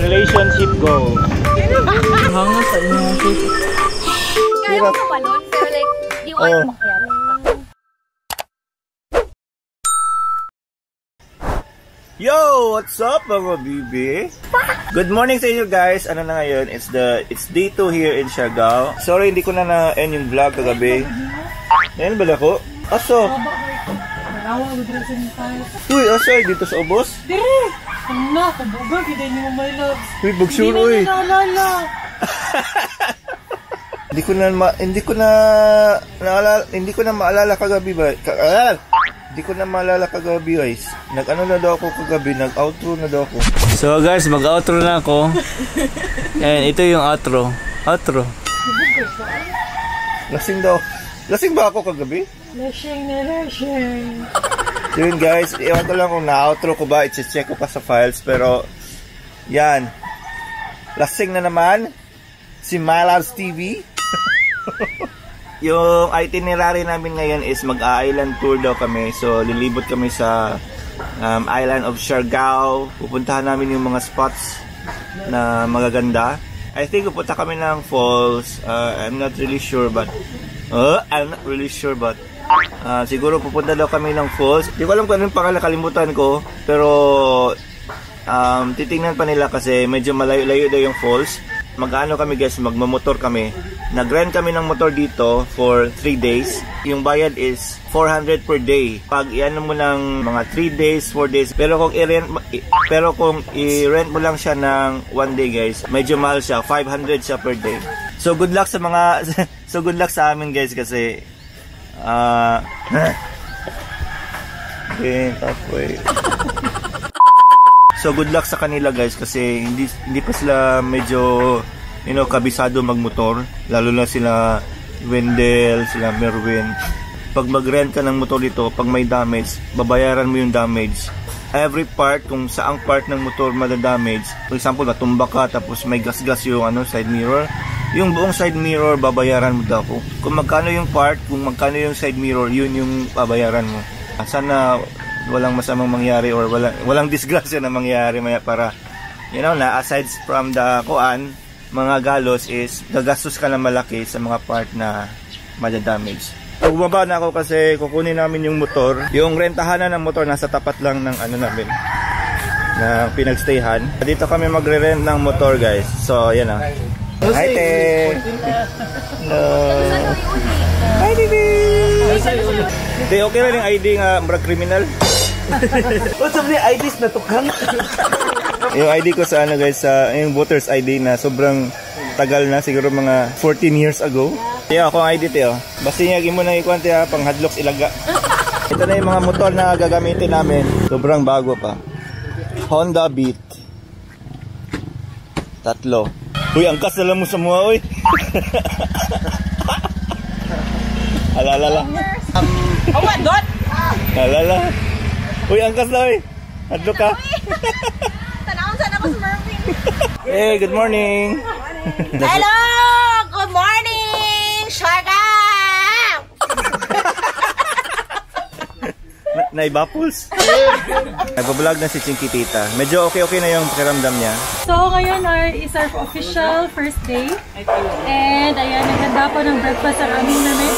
relationship goal. Hangat sa inyong ship. Kaya mo balon, pero like, di ko alam makyat. Yo! What's up mga bibi? Good morning sa inyo guys. Ano na ngayon? It's day 2 here in Siargao. Sorry hindi ko na na-end yung vlog kagabi. Ayan bala ko? Aso? Uy, aso dito sa ubos? Dire! Ano? Kabugag, hindi niyo mo my loves. Uy, bugsure uy. Hindi na naalala. Hindi ko na maalala kagabi ba? Hindi ko na maalala kagabi guys. Nag-ano na daw ako kagabi, nag-outro na daw ako. So guys, mag-outro na ako. Ayan, ito yung outro. Outro. Lasing daw. Lasing ba ako kagabi? Lasing na lasing. So yun guys, iwan ko lang kung na-outro ko ba, i-check ko pa sa files. Pero, yan. Lasing na naman si Myloves TV. Yung itinerary namin ngayon is mag-island tour daw kami. So lilibot kami sa island of Siargao. Pupuntahan namin yung mga spots na magaganda. I think pupunta kami ng falls. I'm not really sure but siguro pupunta daw kami ng falls. Di ko alam kung anong pangalan, kalimutan ko. Pero titingnan pa nila kasi medyo malayo-layo daw yung falls. Mag-ano kami guys, magmamotor kami. Nag-rent kami ng motor dito for 3 days. Yung bayad is 400 per day. Pag iano mo ng mga 3 days, 4 days. Pero kung i-rent mo lang siya ng 1 day guys, medyo mahal siya. 500 siya per day. So good luck sa amin guys kasi so good luck sa kanila guys kasi hindi pa sila medyo kabisado magmotor, lalo na sila Wendell, sila Merwin. Pag mag-rent ka ng motor dito, pag may damage, babayaran mo yung damage. Every part, kung saang part ng motor madadamage, for example natumba ka tapos may gas-gas yung side mirror, yung buong side mirror babayaran mo daw. Kung magkano yung part, kung magkano yung side mirror, yun yung babayaran mo. Sana walang masamang mangyari or walang disgrasya na mangyari maya para na aside from the mga galos is gagastos ka na malaki sa mga part na madadamage. So bumaba na ako kasi kukunin namin yung motor. Yung rentahan na ng motor nasa tapat lang ng namin na pinagstayhan. Dito kami magre-rent ng motor guys. So yan ah. Hi te. Hello. Hi baby. Te, okay rin yung ID nga murag criminal. What's up the IDs na tukang? Yung ID ko sa guys, yung voter's ID na sobrang tagal na, siguro mga 14 years ago. Yeah, akong ID te basta niyagin mo na ikuan te pang hadlocks ilaga. Ito na yung mga motor na gagamitin namin. Sobrang bago pa. Honda Beat. 3. Uy, angkas na lang mo sa mga, uy. Alala. What, Dot? Alala. Uy, angkas na, uy. Hadlock ka. Tanawang sana ako sa Mervin. Hey, good morning. Hello! Good morning! Siargao! Naibapuls. Nagbablog na si Chinky Tita. Medyo okay na yung pakiramdam niya. So ngayon is our official first day. And ayan, naghanda po ng breakfast ang aming nanay.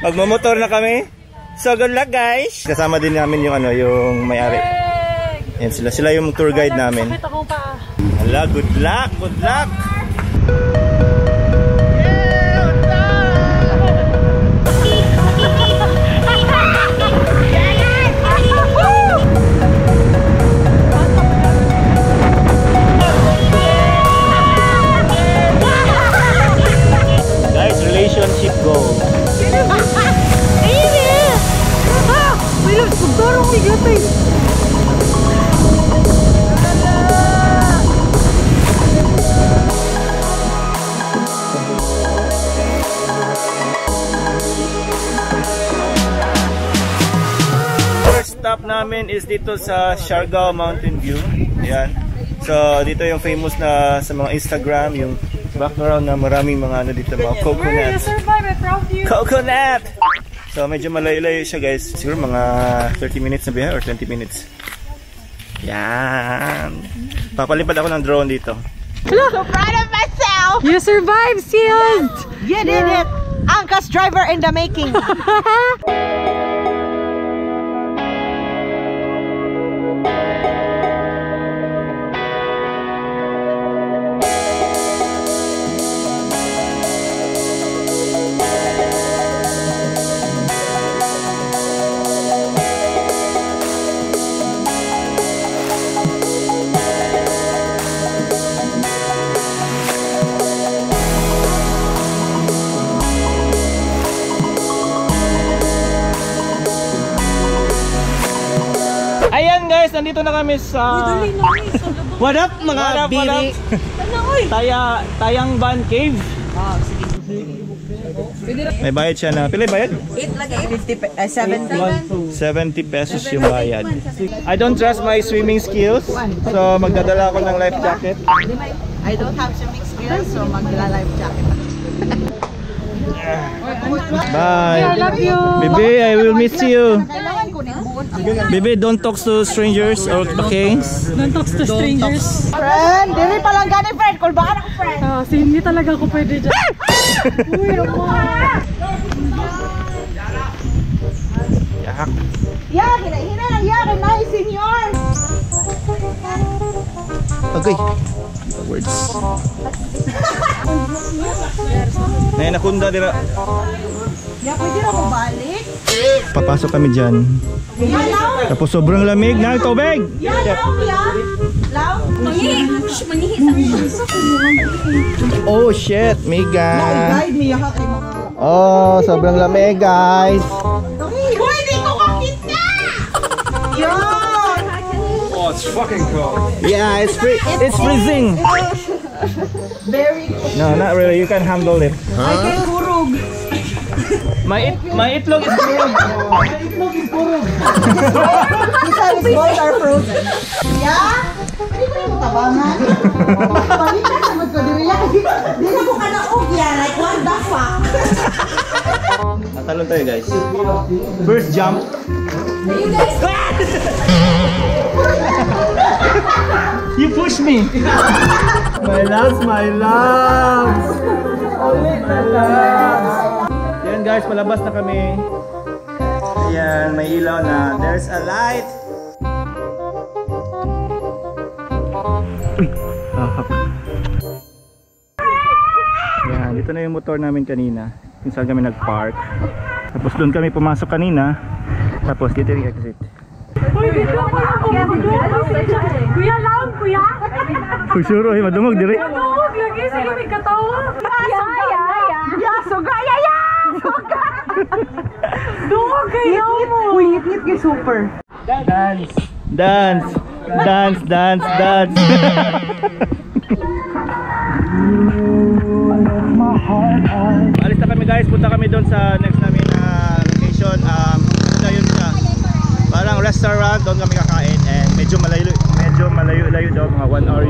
Magmamotor na kami. So good luck guys. Kasama din namin yung yung may-ari. Yan sila yung tour guide namin. Hala, good luck, good luck. Guys, relationship goal. First stop namin is dito sa Siargao Mountain View. Ayan. So dito yung famous na sa mga Instagram, yung background na maraming mga dito, mga coconut. Coconut! So medyo malayo-layo siya guys. Siguro mga 30 minutes na biyahe or 20 minutes. Yan. Papalipad ako ng drone dito. So proud of myself! You survived, Sealed! You did it! Angkas driver in the making! Ayan guys, nandito na kami sa What up mga biri? Tayang Ban Cave. May bayad siya na. Pila bayad? 70 pesos yung bayad. I don't trust my swimming skills. So magdadala ako ng life jacket. I don't have swimming skills, so magla-life jacket. Bye. I love you. Baby, I will miss you. Kailangan ko ng buon. Baby, don't talk to strangers, okay? Don't talk to strangers. Friend, dili pa lang gani friend. Kung baka ako friend. Hindi talaga ako pwede dyan. Uy, naman. Yak. Yeah, hina lang yakin na senior. Okay. Words. Nakunda dira. Yeah, pwede na ko balik. Papasok kami dyan. Yalaw. Tapos sobrang lamig ng tubig. Yalaw, Law. Oh shit, Mega. Guide me yaka kay mga. Oh, sobrang lamig guys. Uy, di ko makita. Yo. Oh, it's fucking cold. Yeah, it's freezing. Very cool. No, not really. You can handle it. I can kurog. My itlog is kurog. Besides, boys are frozen. Yeah? Hindi ko yung tabangan. Balikan sa magkadiriya. Di na ko kanaog yan. Like, what the fuck? Natalon tayo guys. First jump. You push me. My loves. My loves. Yan guys, palabas na kami. Ayan, may ilaw na. There's a light. Yan, dito na yung motor namin kanina. Kung saan kami nag-park. Tapos doon kami pumasok kanina. Tapos dito yung exit. Kuya, loud, kuya. For sure, madumog diri. Madumog lagi, sige, may katawa. Suga. Dumog kayo mo. Uy, ngit kay super. Dance. Alis na kami guys, punta kami doon sa next namin location. Ito yun siya. Parang restaurant, doon kami kakain and medyo malayo daw, mga 1 hour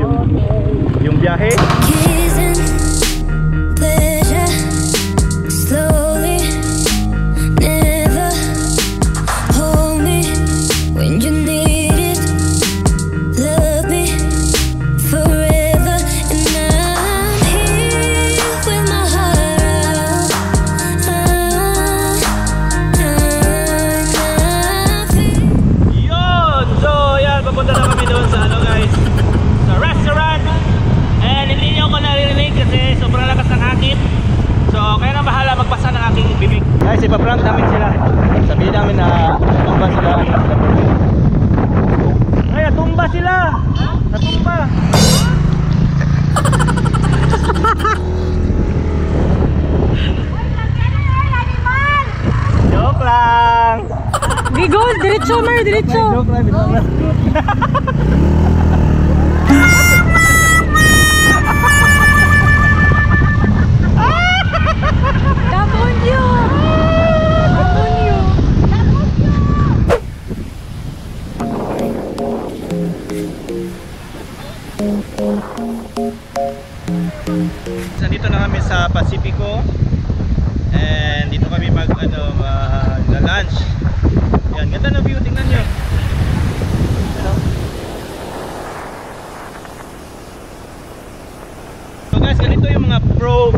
yung biyahe. Guys, ipaprank namin sila. Sabihin namin na natumba sila. Ay, natumba sila! Natumba! Joke lang! Bigo, diretso, Mar, diretso. Joke lang. Nandito na kami sa Pacifico and dito kami mag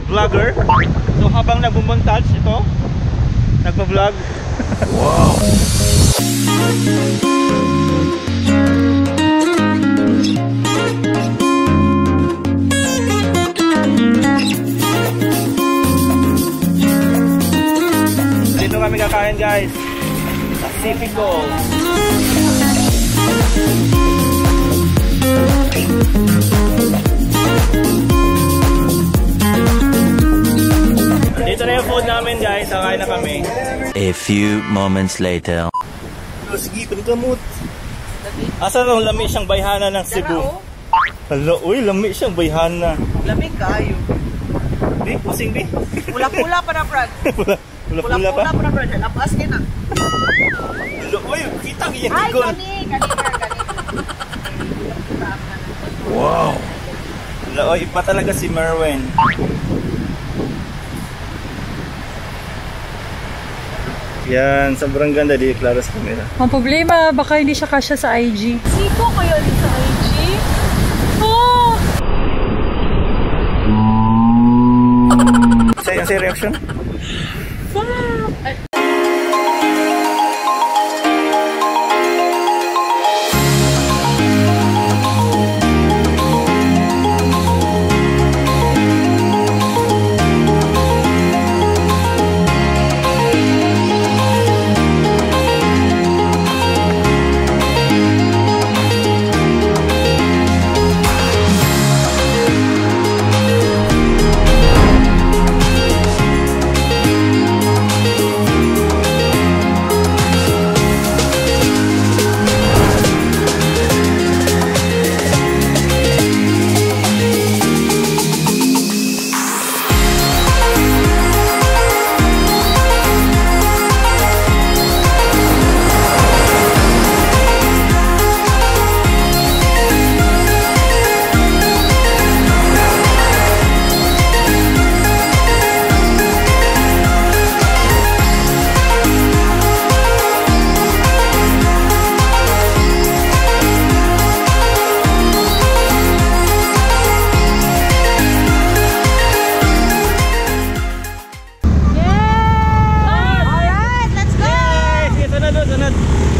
vlogger. So habang nagmumontage ito, nagpa-vlog. Wow! Dito kami kakain guys. Pacifico. Dito na yung food namin guys, kakain na kami. A few moments later. Sige, pagkamot. Asa raw lami siyang bayhana ng Cebu? Hala, uy, lami siyang bayhana. Lamig kayo. Bi, pusing bi. Pula-pula pa na, Brad. Pula-pula pa? Pula-pula pa na, Brad. Lapas ka na. Hala, uy, kita ang iyang Ay, tigon. kanina. Wow! Hala, uy, iba talaga si Merwin. Yan, sobrang ganda di klaro sa camera. Ang problema, baka hindi siya kasya sa IG. Siko kayo din sa IG? Oh! Say reaction?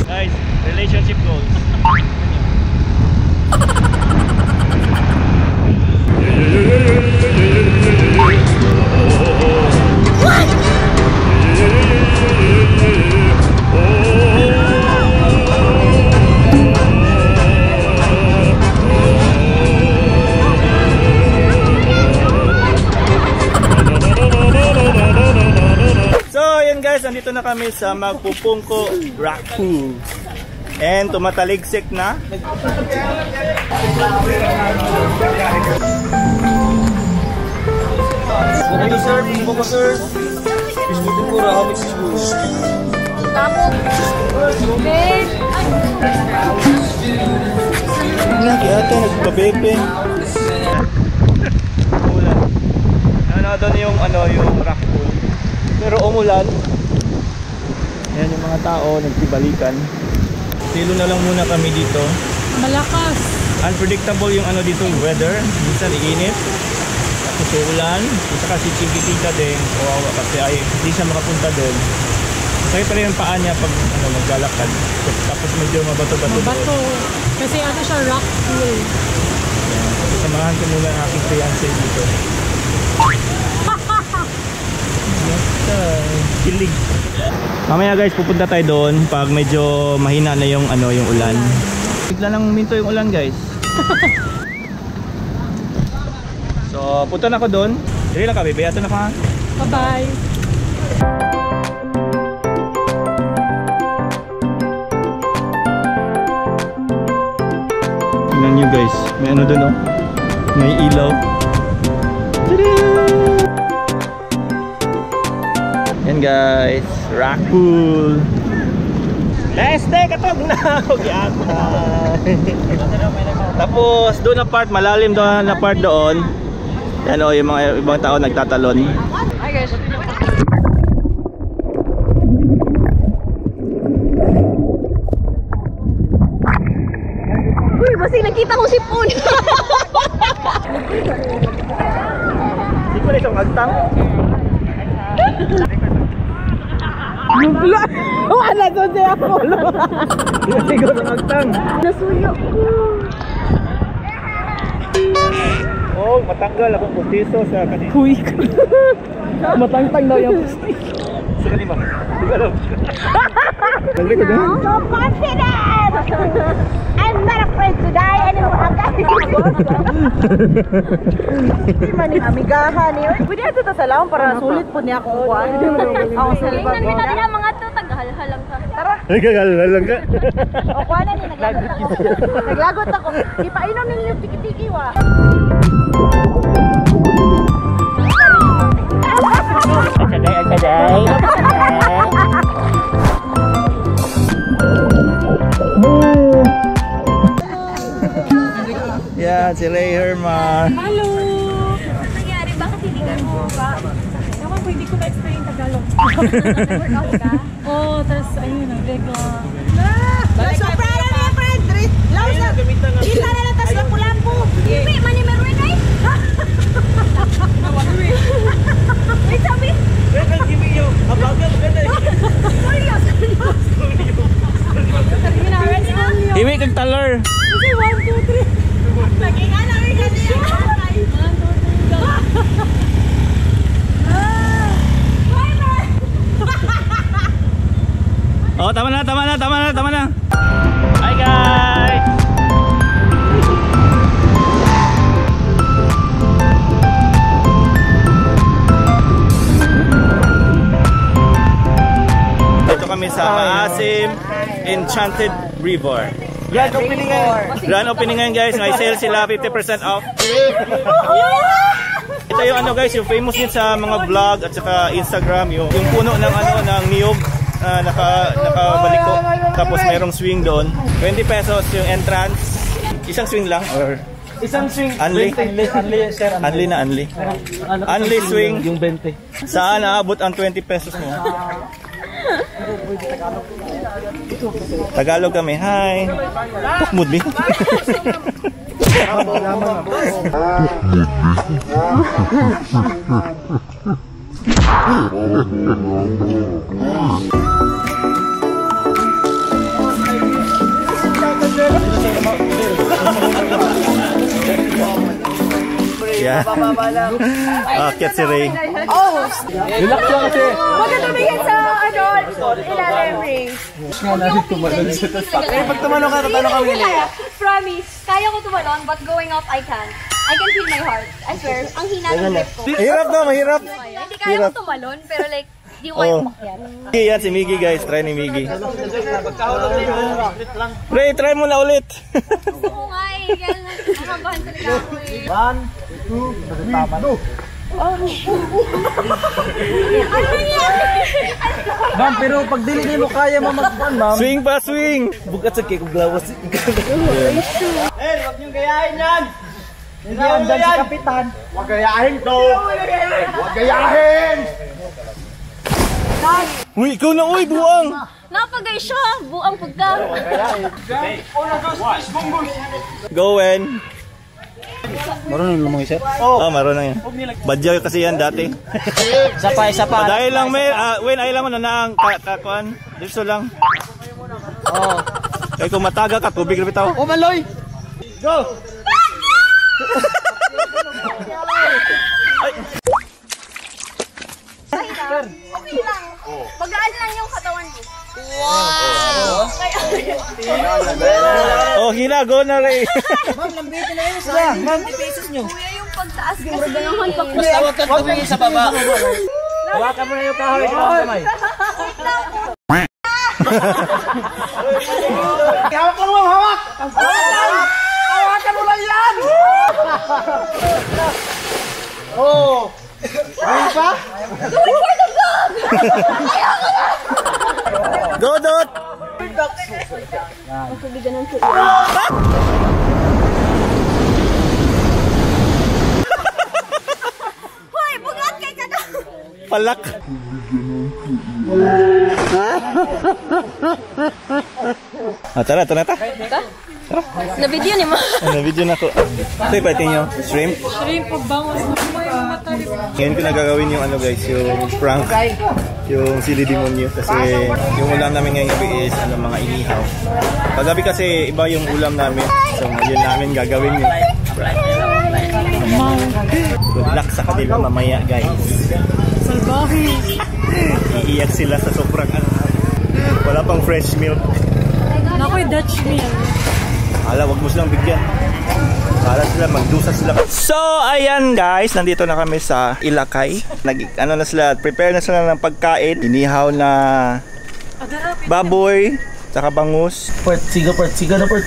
Guys, relationship goals. Nandito na kami sa Magpupungko Rock Pool. And tumataligsik na. Buko sir, buko sir. Biskuit ko ra habis biskuit. Babe! Nga kaya nagpabebe. Umulan. Ano doon yung yung rock pool. Pero umulan. Ayan yung mga tao nagbibalikan. Silo na lang muna kami dito. Malakas. Unpredictable yung dito weather. Minsan iinit. Tapos ulan. Isa kasi Chiquitica din. Kawawa kasi ay hindi siya makapunta doon. Kaya pa rin yung paa niya pag maglalakad. Tapos medyo mabato-bato doon. Kasi siya rock pool. Ayan. So, samahan ko muna ang aking fiancé dito. Kilig. Mamaya guys, pupunta tayo doon pag medyo mahina na yung yung ulan. Bigla lang minto yung ulan guys. So, punta na ako doon. Dili lang ka, baby. Ato na ka. Bye-bye. Tingnan nyo guys, may doon oh. May ilaw. Tada! Yan guys, rock pool. Leste, katog na. Tapos doon na part, malalim doon na part doon. Yan o, yung mga ibang tao nagtatalon. Hi guys. Uy, basig nakita kong sipon. Di ko na isang ang agtang. Wala to siya ako. Siguro ang agtang. Nasuyo ko. Oh, matanggal akong pustiso sa kanina. Huy ko. Matangtang daw yung pustiso. Sa kanina. Siguro. Nagli ko dyan. So confident! I'm not afraid to die anymore. Hindi man yung amigahan niyo. Pwede ito ta sa laon para sulit po niya akong kuwan. Ako sa libag. Tingnan natin ang mga to, tagahalhal lang ka. Tara. Nagkagalan lang ka. O kuwan na ni, naglagot ako. Naglagot ako. Ipainom ninyo yung tiki-tiki wa. Yan, si Ray Herman. Hello! Ano nangyari? Bakit hindi ka mo ba? Ewan ko, hindi ko na-explain Tagalog. Nag-workout ka? Oh, tapos ayun, nagregla. So proud of you, friend. Lausa. Kita na lang tas lampu-lampu. Hindi, mani meron ay? Wait, sabi? Hiwi kag taler. Kasi 1, 2, 3. Lagi nga na rin kasi yung kamay. 1, 2, 3, go. Oh, tama na. Hi guys. Dito kami sa Maasim Enchanted River. Grand opening ngayon guys. May sale sila, 50% off. Ito yung ano guys, yung famous din sa mga vlog at saka Instagram, yung puno ng ano ng niyog, nakabaliko. Tapos mayroong swing doon. 20 pesos yung entrance. Isang swing lang or Isang swing. Unli? Unli, sir. Unli na unli. Unli swing. Yung 20. Saan naabot ang 20 pesos mo? Tagalog kami. Hi. Tukmud mi. Yeah. Akyat si Ray. Relax lang kasi. Huwag ka tumingin sa ilalim, Ray. Pag tumalong ka, tatalo kami. Promise, kaya ko tumalon, but going up, I can't. I can feel my heart. I swear, ang hina ng grip ko. Mahirap na, mahirap. Hindi kaya ko tumalon, pero like, di ko kaya umakyat. Yan si Miggy guys, try ni Miggy. Ray, try mo na ulit. Oo nga eh, kaya nakabahan talaga ako eh. 1, 2, 3, go! Ano nangyari? Ma'am, pero pag dili mo kaya mamagpan, ma'am. Swing pa, swing. Bukat sa kikong glawas. Eh, wag niyong gayahin yan! Hindi andan si Kapitan. Wag gayahin to! Wag gayahin! Uy, ikaw na uy, buwang. Napagay siya, buang pagka. Go, Wen. Marunong lumangoy, sir? Oh, marunong yan. Badyaw kasi yan dati. Isa pa. Dahil lang may, Wen, ay lang mo na ang kakuan. Dito lang. Oh. Kaya kung mataga ka, tubig rin bitaw. Oh, Maloy! Go! Okay lang. Magaan lang yung katawan mo. Wow! Oh, hila, go na Ray. Ma'am, lambitin na yun sa 20 pesos nyo. Kuya, yung pagtaas kasi ganahan pa ko. Basta huwag kang tumingin sa baba. Hawakan mo na yung kahoy sa kamay. Hawak mo, hawak! Hawakan mo lang yan! Oh! Ayun pa? Go, Dot! Hoy, bugat kay ka na! Palak. Tara, tara ta. Na-video ni mo. Ano, video na ko. Ito ipatin nyo. Shrimp. Shrimp, pagbangos na may mga talip. Ngayon ko na gagawin yung ano guys, yung prank. Yung sili demonyo. Kasi yung ulam namin ngayong gabi is mga inihaw. Paggabi kasi iba yung ulam namin. So ngayon namin gagawin yung prank. Good luck sa kanila mamaya guys. Salbahe. Iiyak sila sa sobrang wala pang fresh milk. Nakoy Dutch meal. Wag mo silang bigyan. Para sila magdusa sila. So ayan guys, nandito na kami sa Ilakay. Na sila, prepare na sila ng pagkain. Inihaw na baboy, saka bangus. Siga na part.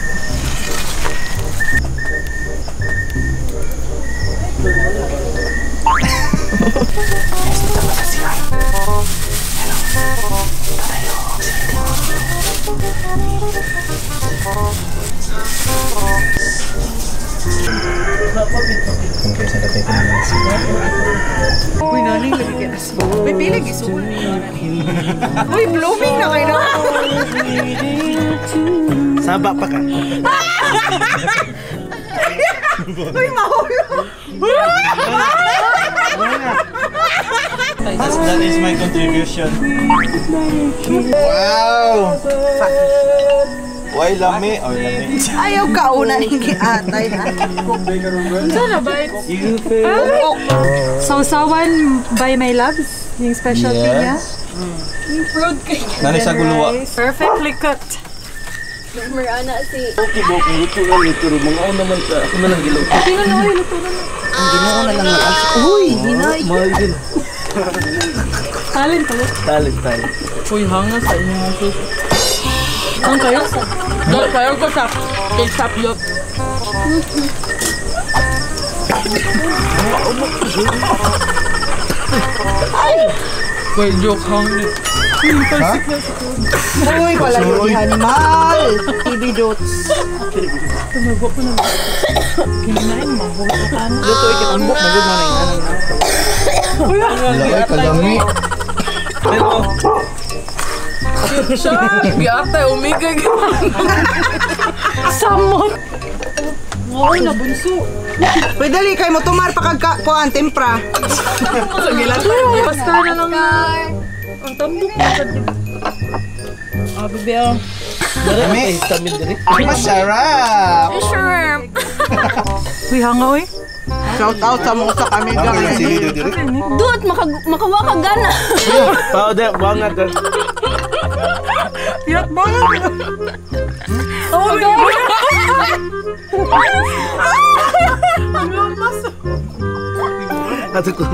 Uy, naning lagi kaya asbo. May pilag isul. Uy, blooming na kayo na. Saba pa ka. Uy, mahulog. That is my contribution. Wow! Why lami? Oh, lami. Ayaw ka una ng giatay ha. Sana ba? Sausawan by my loves. Yung specialty niya. Fruit cake. Nani sa guluwa. Perfectly cooked. Marana si... Okay, luto mga naman ka. Ako na lang gilaw. Uy, hinay. Mahal din. Talent pala. Talent. Uy, hangas sa inyo mga sus. Ang kayo? Kayo ko sa ketchup yun. Wait, joke hangit. Uy, wala yung animal. TV dots. Kinain mo. Luto ikitambok. Magod mo na yung anong na. Laki kalami. Pero, Siya! Giatay, umigay. Samot! Oo, nabunso. Uy, dali kayo mo tumar pa kuan tempra. Basta na lang na. Ang tambok mo sa dib. Bibi ang. Dari, stabil dari. Masarap! Shrimp! Uy, hanga uy. Shout out sa mga sa kami guys. Dude, makawa ka gana. Powder, bangat. Yak banget. Oh my God! Ang lamas. Ato ko.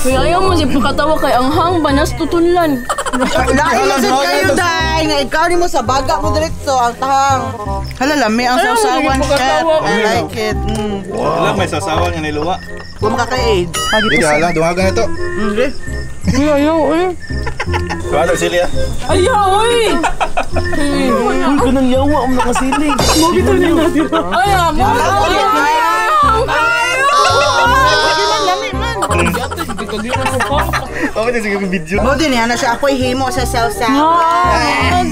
Kaya ayaw mo si pakatawa kay ang hang banas tutunlan. Lain kayo dahil nga ikaw ni mo sa baga mo direkto ang tahang. Hala lami ang sausawan chef. I like it. Wala, may sasawan nga niluwa. Kung makaka-AIDS. Hindi ka lang, dumaga na to. Hindi. Ayaw uy. Ano sili ah? Ayaw uy. Uy, ko nang yawa ang nakasiling. Mabito na natin. Ayaw mo. Okay na sige video. Mo din yan na siya ako'y himo sa sausawan.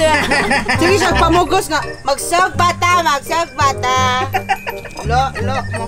Sige siya pamugos nga. Mag-self bata. Lo mo.